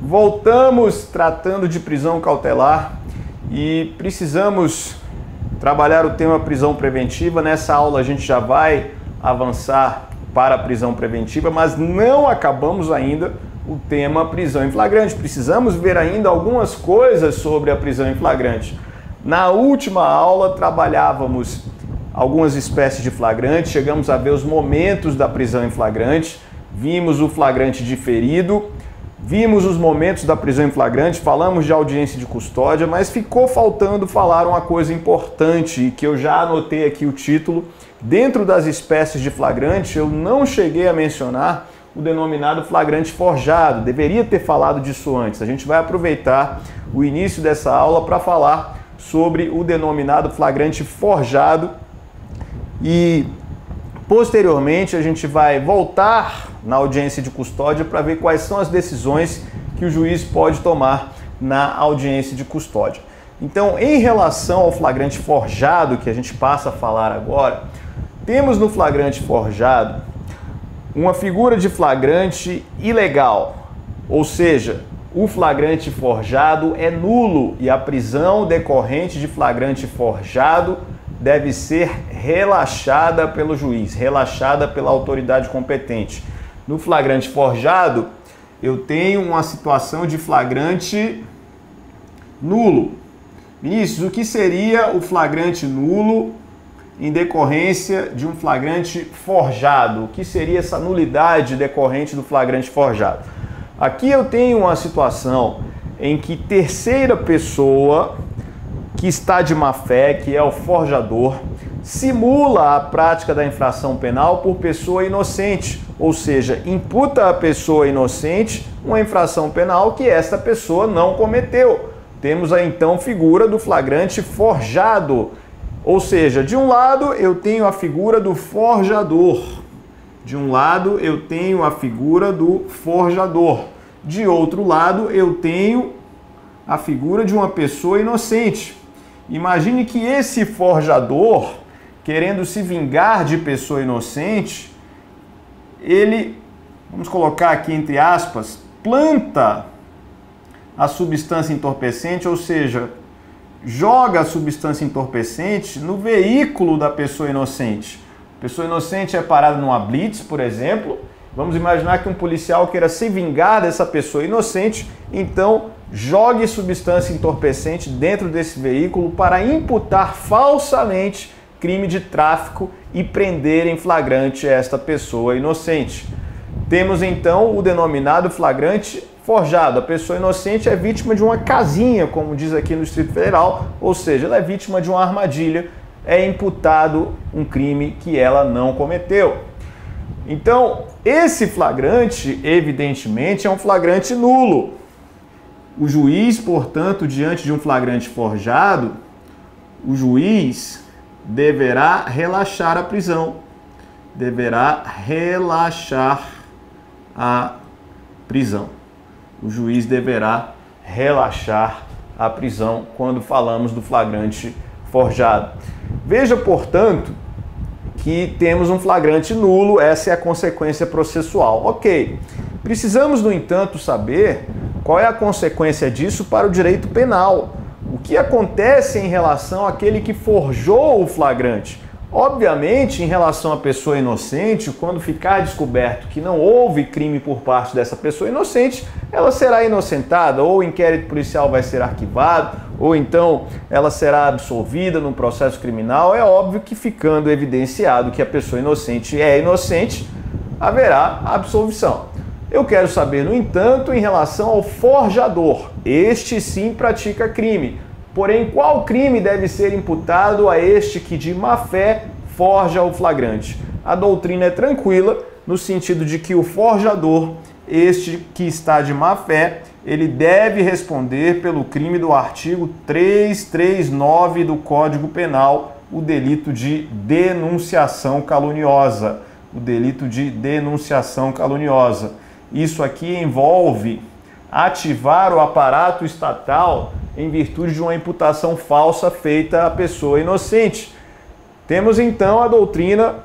Voltamos tratando de prisão cautelar e precisamos trabalhar o tema prisão preventiva. Nessa aula a gente já vai avançar para a prisão preventiva, mas não acabamos ainda o tema prisão em flagrante. Precisamos ver ainda algumas coisas sobre a prisão em flagrante. Na última aula trabalhávamos algumas espécies de flagrante, chegamos a ver os momentos da prisão em flagrante, vimos o flagrante diferido, vimos os momentos da prisão em flagrante, falamos de audiência de custódia, mas ficou faltando falar uma coisa importante, que eu já anotei aqui o título. Dentro das espécies de flagrante, eu não cheguei a mencionar o denominado flagrante forjado. Deveria ter falado disso antes. A gente vai aproveitar o início dessa aula para falar sobre o denominado flagrante forjado e posteriormente a gente vai voltar na audiência de custódia para ver quais são as decisões que o juiz pode tomar na audiência de custódia. Então, em relação ao flagrante forjado, que a gente passa a falar agora, temos no flagrante forjado uma figura de flagrante ilegal, ou seja, o flagrante forjado é nulo e a prisão decorrente de flagrante forjado deve ser relaxada pelo juiz, relaxada pela autoridade competente. No flagrante forjado, eu tenho uma situação de flagrante nulo. Vinícius, o que seria o flagrante nulo em decorrência de um flagrante forjado? O que seria essa nulidade decorrente do flagrante forjado? Aqui eu tenho uma situação em que terceira pessoa que está de má fé, que é o forjador, simula a prática da infração penal por pessoa inocente, ou seja, imputa a pessoa inocente uma infração penal que esta pessoa não cometeu. Temos aí então figura do flagrante forjado, ou seja, de um lado eu tenho a figura do forjador, de um lado eu tenho a figura do forjador, de outro lado eu tenho a figura de uma pessoa inocente. Imagine que esse forjador, querendo se vingar de pessoa inocente, ele, vamos colocar aqui entre aspas, planta a substância entorpecente, ou seja, joga a substância entorpecente no veículo da pessoa inocente. A pessoa inocente é parada numa blitz, por exemplo. Vamos imaginar que um policial queira se vingar dessa pessoa inocente, então jogue substância entorpecente dentro desse veículo para imputar falsamente crime de tráfico e prender em flagrante esta pessoa inocente. Temos então o denominado flagrante forjado. A pessoa inocente é vítima de uma casinha, como diz aqui no Distrito Federal, ou seja, ela é vítima de uma armadilha, é imputado um crime que ela não cometeu. Então, esse flagrante, evidentemente, é um flagrante nulo. O juiz, portanto, diante de um flagrante forjado, o juiz deverá relaxar a prisão. Deverá relaxar a prisão. O juiz deverá relaxar a prisão quando falamos do flagrante forjado. Veja, portanto, que temos um flagrante nulo, essa é a consequência processual. Ok, precisamos, no entanto, saber qual é a consequência disso para o direito penal. O que acontece em relação àquele que forjou o flagrante? Obviamente, em relação à pessoa inocente, quando ficar descoberto que não houve crime por parte dessa pessoa inocente, ela será inocentada, ou o inquérito policial vai ser arquivado, ou então ela será absolvida num processo criminal. É óbvio que, ficando evidenciado que a pessoa inocente é inocente, haverá absolvição. Eu quero saber, no entanto, em relação ao forjador. Este sim pratica crime. Porém, qual crime deve ser imputado a este que de má fé forja o flagrante? A doutrina é tranquila, no sentido de que o forjador, este que está de má fé, ele deve responder pelo crime do artigo 339 do Código Penal, o delito de denunciação caluniosa. O delito de denunciação caluniosa. Isso aqui envolve ativar o aparato estatal em virtude de uma imputação falsa feita à pessoa inocente. Temos então a doutrina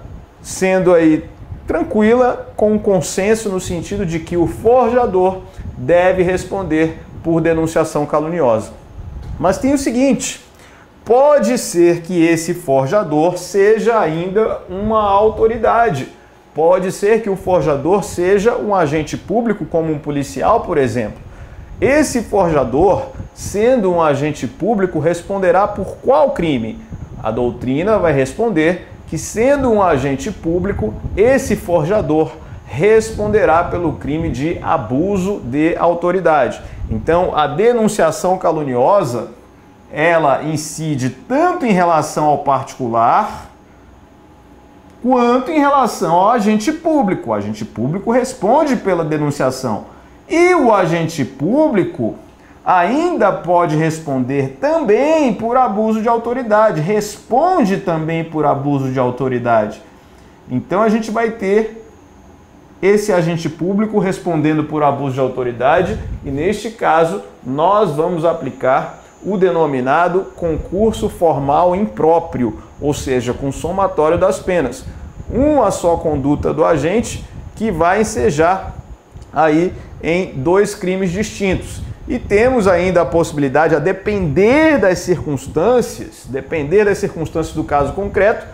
sendo aí tranquila, com um consenso no sentido de que o forjador deve responder por denunciação caluniosa. Mas tem o seguinte, pode ser que esse forjador seja ainda uma autoridade. Pode ser que o forjador seja um agente público, como um policial, por exemplo. Esse forjador, sendo um agente público, responderá por qual crime? A doutrina vai responder que, sendo um agente público, esse forjador responderá pelo crime de abuso de autoridade. Então, a denunciação caluniosa, ela incide tanto em relação ao particular, quanto em relação ao agente público. O agente público responde pela denunciação. E o agente público ainda pode responder também por abuso de autoridade, responde também por abuso de autoridade. Então a gente vai ter esse agente público respondendo por abuso de autoridade e, neste caso, nós vamos aplicar o denominado concurso formal impróprio, ou seja, com somatório das penas. Uma só conduta do agente que vai ensejar aí em 2 crimes distintos. E temos ainda a possibilidade, a depender das circunstâncias do caso concreto,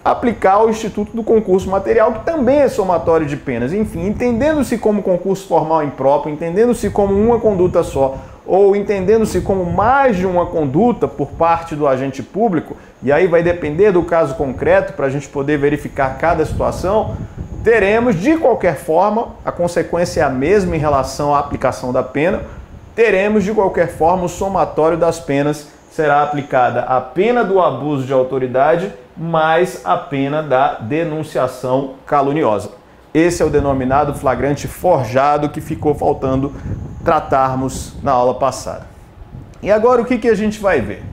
aplicar o Instituto do Concurso Material, que também é somatório de penas. Enfim, entendendo-se como concurso formal impróprio, entendendo-se como uma conduta só, ou entendendo-se como mais de uma conduta por parte do agente público, e aí vai depender do caso concreto para a gente poder verificar cada situação, teremos, de qualquer forma, a consequência é a mesma em relação à aplicação da pena, teremos, de qualquer forma, o somatório das penas, será aplicada a pena do abuso de autoridade mais a pena da denunciação caluniosa. Esse é o denominado flagrante forjado que ficou faltando tratarmos na aula passada. E agora o que a gente vai ver?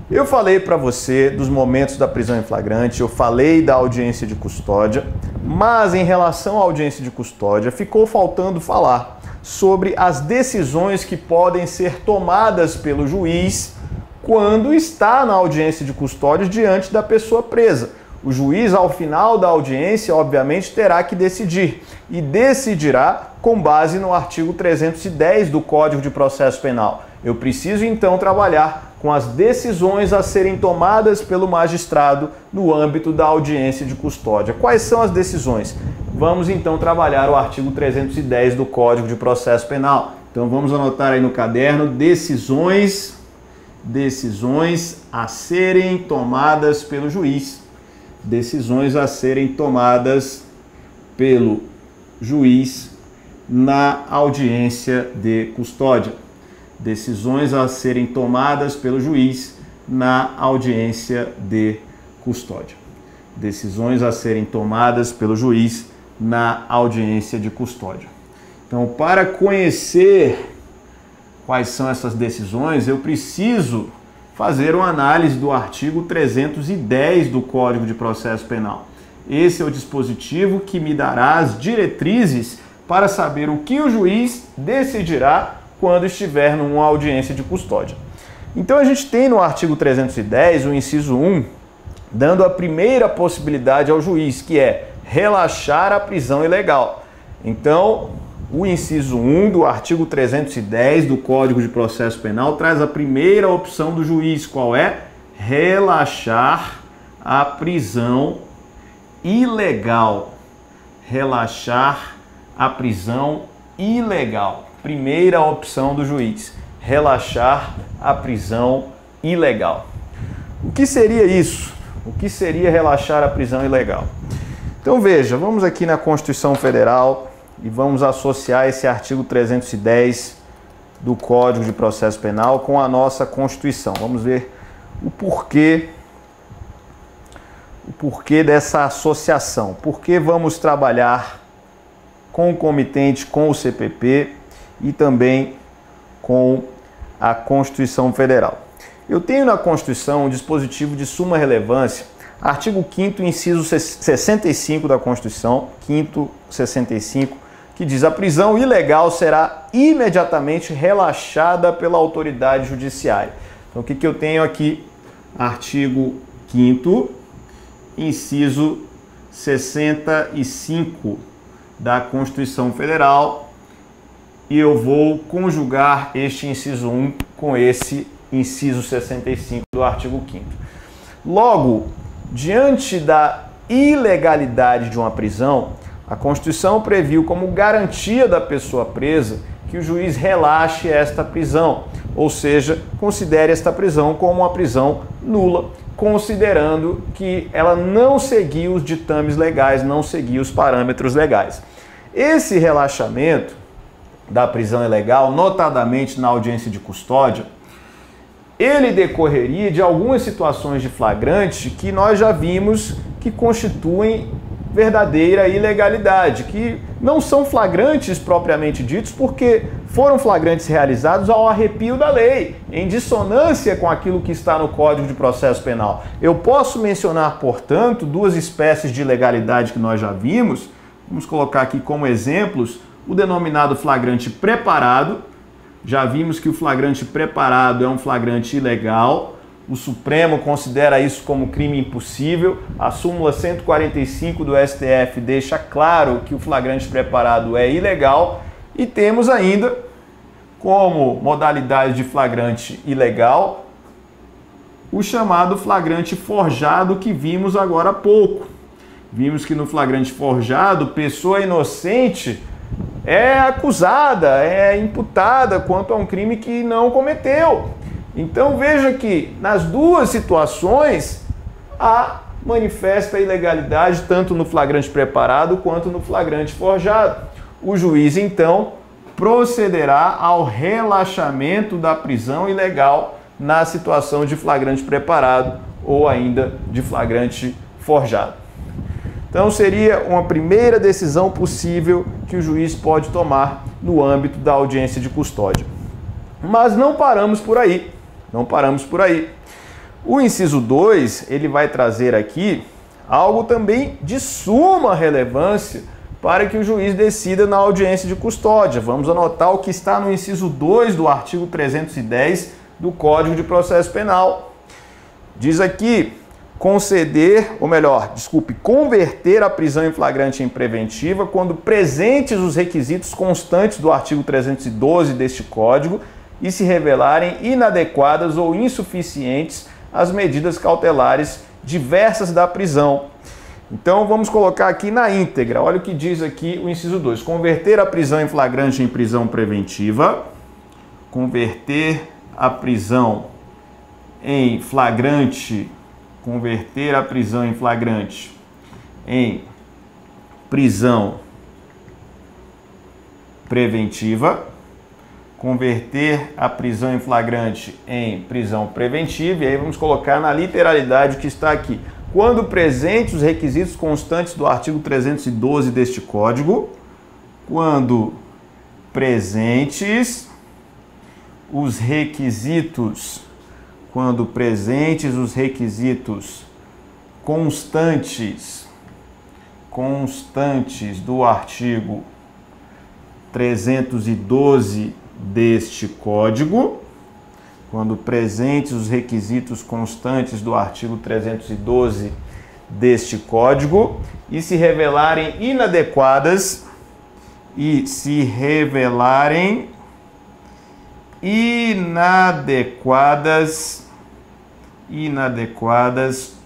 Eu falei para você dos momentos da prisão em flagrante, eu falei da audiência de custódia, mas em relação à audiência de custódia ficou faltando falar sobre as decisões que podem ser tomadas pelo juiz quando está na audiência de custódia diante da pessoa presa. O juiz, ao final da audiência, obviamente, terá que decidir e decidirá com base no artigo 310 do Código de Processo Penal. Eu preciso, então, trabalhar com as decisões a serem tomadas pelo magistrado no âmbito da audiência de custódia. Quais são as decisões? Vamos, então, trabalhar o artigo 310 do Código de Processo Penal. Então, vamos anotar aí no caderno decisões a serem tomadas pelo juiz. Decisões a serem tomadas pelo juiz na audiência de custódia. Decisões a serem tomadas pelo juiz na audiência de custódia. Decisões a serem tomadas pelo juiz na audiência de custódia. Então, para conhecer quais são essas decisões, eu preciso fazer uma análise do artigo 310 do Código de Processo Penal. Esse é o dispositivo que me dará as diretrizes para saber o que o juiz decidirá quando estiver numa audiência de custódia. Então a gente tem no artigo 310 o inciso 1, dando a primeira possibilidade ao juiz, que é relaxar a prisão ilegal. Então, o inciso 1 do artigo 310 do Código de Processo Penal traz a primeira opção do juiz, qual é? Relaxar a prisão ilegal. Relaxar a prisão ilegal. Primeira opção do juiz, relaxar a prisão ilegal. O que seria isso? O que seria relaxar a prisão ilegal? Então veja, vamos aqui na Constituição Federal e vamos associar esse artigo 310 do Código de Processo Penal com a nossa Constituição. Vamos ver o porquê dessa associação. Por que vamos trabalhar concomitente com o CPP e também com a Constituição Federal. Eu tenho na Constituição um dispositivo de suma relevância, artigo 5º, inciso 65 da Constituição, 5º, 65, que diz: a prisão ilegal será imediatamente relaxada pela autoridade judiciária. Então, o que eu tenho aqui? Artigo 5º, inciso 65 da Constituição Federal e eu vou conjugar este inciso 1 com esse inciso 65 do artigo 5º. Logo, diante da ilegalidade de uma prisão, a Constituição previu como garantia da pessoa presa que o juiz relaxe esta prisão, ou seja, considere esta prisão como uma prisão nula, considerando que ela não seguiu os ditames legais, não seguiu os parâmetros legais. Esse relaxamento da prisão ilegal, notadamente na audiência de custódia, ele decorreria de algumas situações de flagrante que nós já vimos que constituem verdadeira ilegalidade, que não são flagrantes propriamente ditos, porque foram flagrantes realizados ao arrepio da lei, em dissonância com aquilo que está no Código de Processo Penal. Eu posso mencionar, portanto, duas espécies de ilegalidade que nós já vimos. Vamos colocar aqui como exemplos o denominado flagrante preparado. Já vimos que o flagrante preparado é um flagrante ilegal. O Supremo considera isso como crime impossível. A súmula 145 do STF deixa claro que o flagrante preparado é ilegal. E temos ainda, como modalidade de flagrante ilegal, o chamado flagrante forjado que vimos agora há pouco. Vimos que no flagrante forjado, pessoa inocente é acusada, é imputada quanto a um crime que não cometeu. Então veja que nas duas situações há manifesta ilegalidade tanto no flagrante preparado quanto no flagrante forjado. O juiz então procederá ao relaxamento da prisão ilegal na situação de flagrante preparado ou ainda de flagrante forjado. Então seria uma primeira decisão possível que o juiz pode tomar no âmbito da audiência de custódia. Mas não paramos por aí. Não paramos por aí. O inciso 2, ele vai trazer aqui algo também de suma relevância para que o juiz decida na audiência de custódia. Vamos anotar o que está no inciso 2 do artigo 310 do Código de Processo Penal. Diz aqui: converter a prisão em flagrante em preventiva quando presentes os requisitos constantes do artigo 312 deste Código e se revelarem inadequadas ou insuficientes as medidas cautelares diversas da prisão. Então vamos colocar aqui na íntegra. Olha o que diz aqui o inciso 2. Converter a prisão em flagrante em prisão preventiva. Converter a prisão em flagrante. Converter a prisão em flagrante em prisão preventiva. Converter a prisão em flagrante em prisão preventiva. E aí vamos colocar na literalidade que está aqui. Quando presentes os requisitos constantes do artigo 312 deste Código, quando presentes os requisitos constantes do artigo 312 deste Código, quando presentes os requisitos constantes do artigo 312 deste Código e se revelarem inadequadas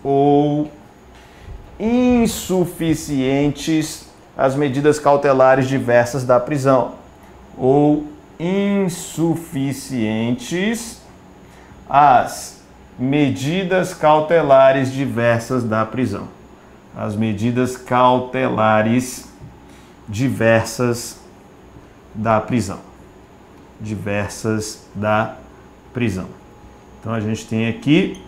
ou insuficientes as medidas cautelares diversas da prisão, ou insuficientes as medidas cautelares diversas da prisão. As medidas cautelares diversas da prisão. Então a gente tem aqui: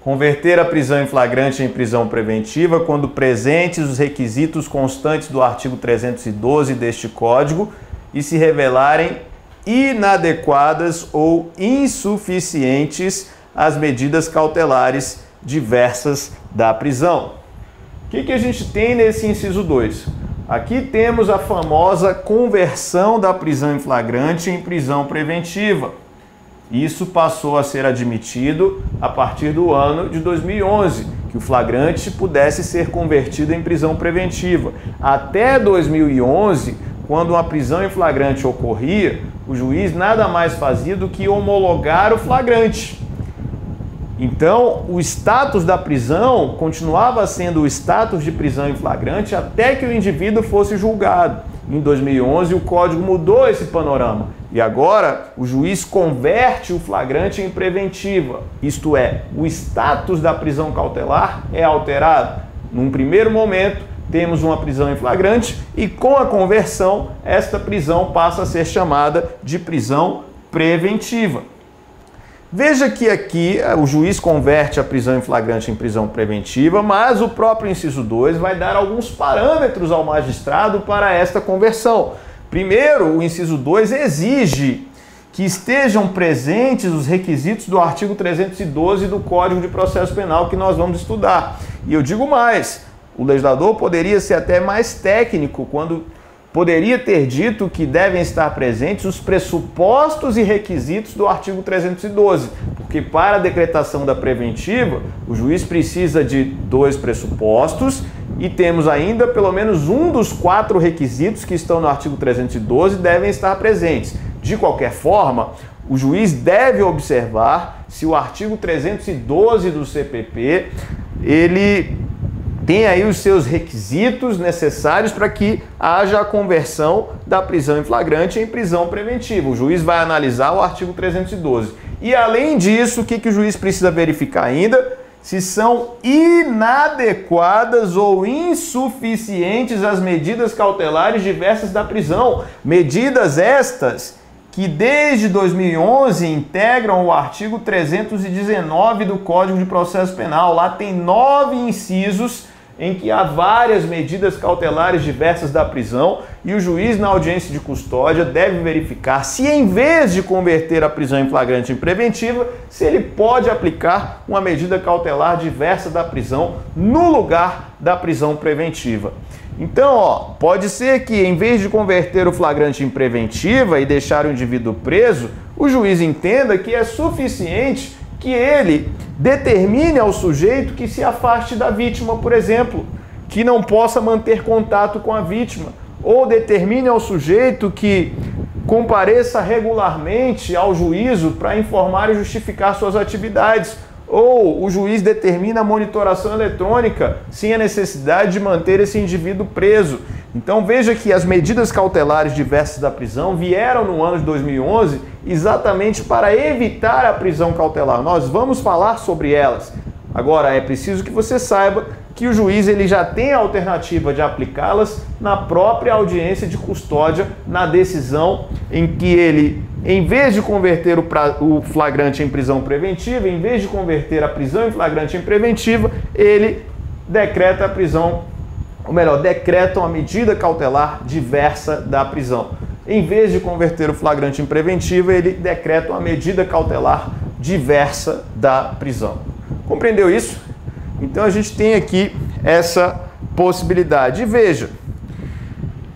converter a prisão em flagrante em prisão preventiva quando presentes os requisitos constantes do artigo 312 deste Código e se revelarem inadequadas ou insuficientes as medidas cautelares diversas da prisão. O que a gente tem nesse inciso 2? Aqui temos a famosa conversão da prisão em flagrante em prisão preventiva. Isso passou a ser admitido a partir do ano de 2011, que o flagrante pudesse ser convertido em prisão preventiva. Até 2011, quando uma prisão em flagrante ocorria, o juiz nada mais fazia do que homologar o flagrante. Então, o status da prisão continuava sendo o status de prisão em flagrante até que o indivíduo fosse julgado. Em 2011, o Código mudou esse panorama e agora o juiz converte o flagrante em preventiva, isto é, o status da prisão cautelar é alterado. Num primeiro momento, temos uma prisão em flagrante e com a conversão, esta prisão passa a ser chamada de prisão preventiva. Veja que aqui o juiz converte a prisão em flagrante em prisão preventiva, mas o próprio inciso 2 vai dar alguns parâmetros ao magistrado para esta conversão. Primeiro, o inciso 2 exige que estejam presentes os requisitos do artigo 312 do Código de Processo Penal que nós vamos estudar. E eu digo mais, o legislador poderia ser até mais técnico quando poderia ter dito que devem estar presentes os pressupostos e requisitos do artigo 312, porque para a decretação da preventiva, o juiz precisa de 2 pressupostos e temos ainda pelo menos um dos 4 requisitos que estão no artigo 312 devem estar presentes. De qualquer forma, o juiz deve observar se o artigo 312 do CPP, ele tem aí os seus requisitos necessários para que haja a conversão da prisão em flagrante em prisão preventiva. O juiz vai analisar o artigo 312. E além disso, o que o juiz precisa verificar ainda? Se são inadequadas ou insuficientes as medidas cautelares diversas da prisão. Medidas estas que desde 2011 integram o artigo 319 do Código de Processo Penal. Lá tem 9 incisos em que há várias medidas cautelares diversas da prisão e o juiz na audiência de custódia deve verificar se em vez de converter a prisão em flagrante em preventiva, se ele pode aplicar uma medida cautelar diversa da prisão no lugar da prisão preventiva. Então, pode ser que em vez de converter o flagrante em preventiva e deixar o indivíduo preso, o juiz entenda que é suficiente que ele determine ao sujeito que se afaste da vítima, por exemplo, que não possa manter contato com a vítima, ou determine ao sujeito que compareça regularmente ao juízo para informar e justificar suas atividades, ou o juiz determina a monitoração eletrônica sem a necessidade de manter esse indivíduo preso. Então veja que as medidas cautelares diversas da prisão vieram no ano de 2011 exatamente para evitar a prisão cautelar. Nós vamos falar sobre elas. Agora, é preciso que você saiba que o juiz ele já tem a alternativa de aplicá-las na própria audiência de custódia, na decisão em que ele, em vez de converter o flagrante em prisão preventiva, em vez de converter a prisão em flagrante em preventiva, ele decreta a prisão, ou melhor, decreta uma medida cautelar diversa da prisão. Em vez de converter o flagrante em preventiva, ele decreta uma medida cautelar diversa da prisão. Compreendeu isso? Então a gente tem aqui essa possibilidade. E veja,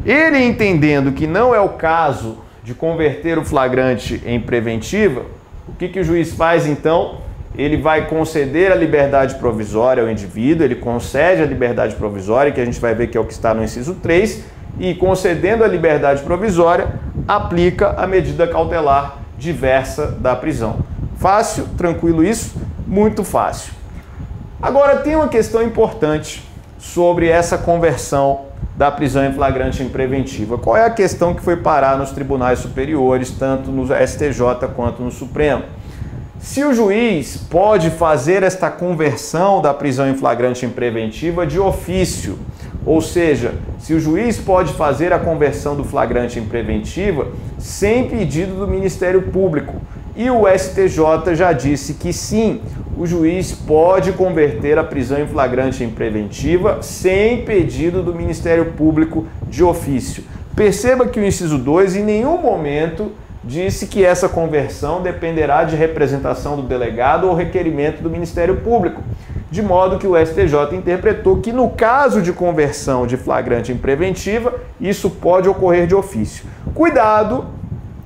ele entendendo que não é o caso de converter o flagrante em preventiva, o que o juiz faz então? Ele vai conceder a liberdade provisória ao indivíduo, ele concede a liberdade provisória, que a gente vai ver que é o que está no inciso 3, e concedendo a liberdade provisória, aplica a medida cautelar diversa da prisão. Fácil? Tranquilo isso? Muito fácil. Agora tem uma questão importante sobre essa conversão da prisão em flagrante em preventiva. Qual é a questão que foi parar nos tribunais superiores, tanto no STJ quanto no Supremo? Se o juiz pode fazer esta conversão da prisão em flagrante em preventiva de ofício, ou seja, se o juiz pode fazer a conversão do flagrante em preventiva sem pedido do Ministério Público. E o STJ já disse que sim, o juiz pode converter a prisão em flagrante em preventiva sem pedido do Ministério Público de ofício. Perceba que o inciso 2 em nenhum momento disse que essa conversão dependerá de representação do delegado ou requerimento do Ministério Público, de modo que o STJ interpretou que no caso de conversão de flagrante em preventiva, isso pode ocorrer de ofício. Cuidado,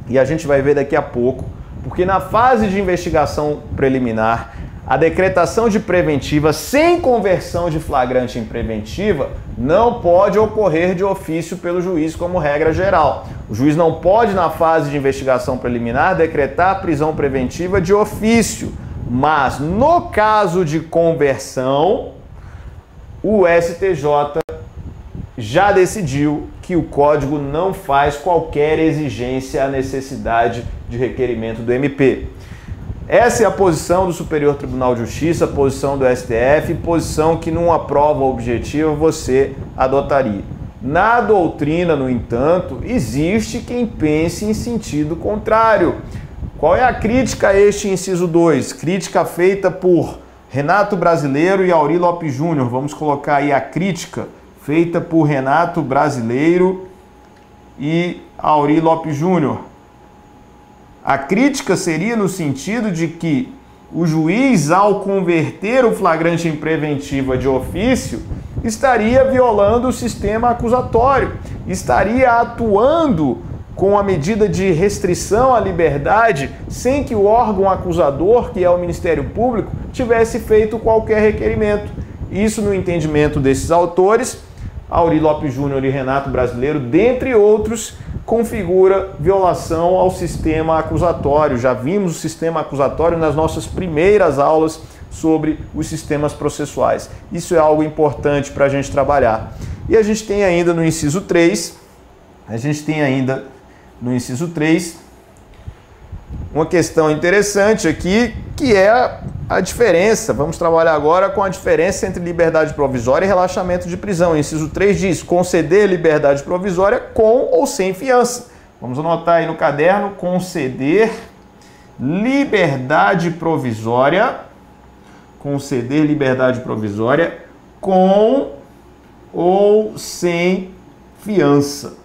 e a gente vai ver daqui a pouco, porque na fase de investigação preliminar, A decretação de preventiva sem conversão de flagrante em preventiva não pode ocorrer de ofício pelo juiz como regra geral. O juiz não pode, na fase de investigação preliminar, decretar prisão preventiva de ofício, mas no caso de conversão, o STJ já decidiu que o Código não faz qualquer exigência à necessidade de requerimento do MP. Essa é a posição do Superior Tribunal de Justiça, a posição do STF, posição que numa prova objetiva você adotaria. Na doutrina, no entanto, existe quem pense em sentido contrário. Qual é a crítica a este inciso 2? Crítica feita por Renato Brasileiro e Aury Lopes Júnior. Vamos colocar aí a crítica feita por Renato Brasileiro e Aury Lopes Júnior. A crítica seria no sentido de que o juiz, ao converter o flagrante em preventiva de ofício, estaria violando o sistema acusatório, estaria atuando com a medida de restrição à liberdade sem que o órgão acusador, que é o Ministério Público, tivesse feito qualquer requerimento. Isso, no entendimento desses autores, Aury Lopes Júnior e Renato Brasileiro, dentre outros, configura violação ao sistema acusatório. Já vimos o sistema acusatório nas nossas primeiras aulas sobre os sistemas processuais. Isso é algo importante para a gente trabalhar. E a gente tem ainda no inciso 3, uma questão interessante aqui, que é a diferença. Vamos trabalhar agora com a diferença entre liberdade provisória e relaxamento de prisão. O inciso 3 diz: conceder liberdade provisória com ou sem fiança. Vamos anotar aí no caderno: conceder liberdade provisória, com ou sem fiança.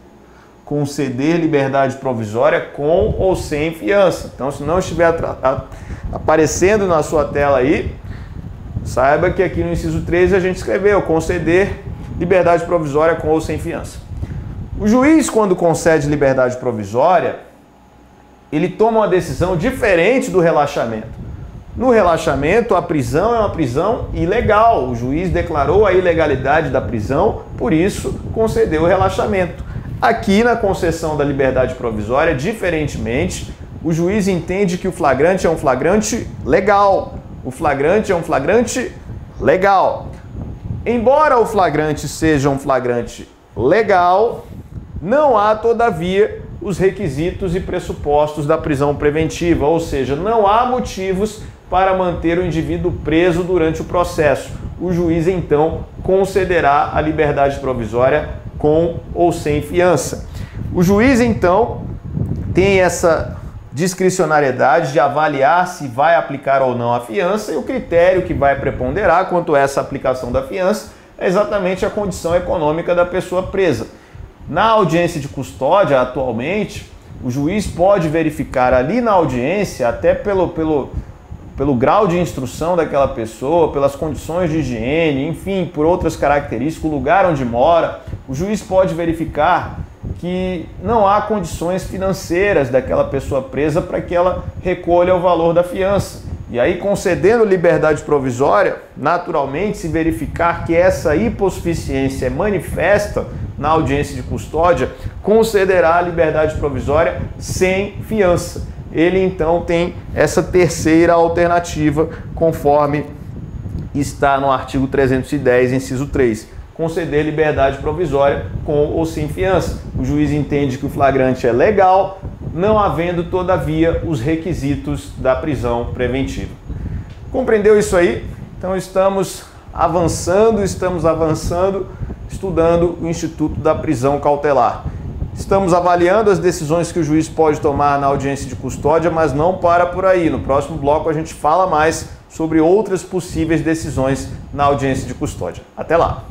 Conceder liberdade provisória com ou sem fiança. Então, se não estiver aparecendo na sua tela aí, saiba que aqui no inciso 13 a gente escreveu: conceder liberdade provisória com ou sem fiança. O juiz, quando concede liberdade provisória, ele toma uma decisão diferente do relaxamento. No relaxamento, a prisão é uma prisão ilegal. O juiz declarou a ilegalidade da prisão, por isso concedeu o relaxamento. Aqui, na concessão da liberdade provisória, diferentemente, o juiz entende que o flagrante é um flagrante legal. O flagrante é um flagrante legal. Embora o flagrante seja um flagrante legal, não há, todavia, os requisitos e pressupostos da prisão preventiva, ou seja, não há motivos para manter o indivíduo preso durante o processo. O juiz, então, concederá a liberdade provisória com ou sem fiança. O juiz, então, tem essa discricionariedade de avaliar se vai aplicar ou não a fiança, e o critério que vai preponderar quanto a essa aplicação da fiança é exatamente a condição econômica da pessoa presa. Na audiência de custódia, atualmente, o juiz pode verificar ali na audiência, até pelo grau de instrução daquela pessoa, pelas condições de higiene, enfim, por outras características, o lugar onde mora, o juiz pode verificar que não há condições financeiras daquela pessoa presa para que ela recolha o valor da fiança. E aí, concedendo liberdade provisória, naturalmente, se verificar que essa hipossuficiência é manifesta na audiência de custódia, concederá a liberdade provisória sem fiança. Ele, então, tem essa terceira alternativa, conforme está no artigo 310, inciso 3. Conceder liberdade provisória com ou sem fiança. O juiz entende que o flagrante é legal, não havendo, todavia, os requisitos da prisão preventiva. Compreendeu isso aí? Então, estamos avançando, estudando o Instituto da Prisão Cautelar. Estamos avaliando as decisões que o juiz pode tomar na audiência de custódia, mas não para por aí. No próximo bloco a gente fala mais sobre outras possíveis decisões na audiência de custódia. Até lá!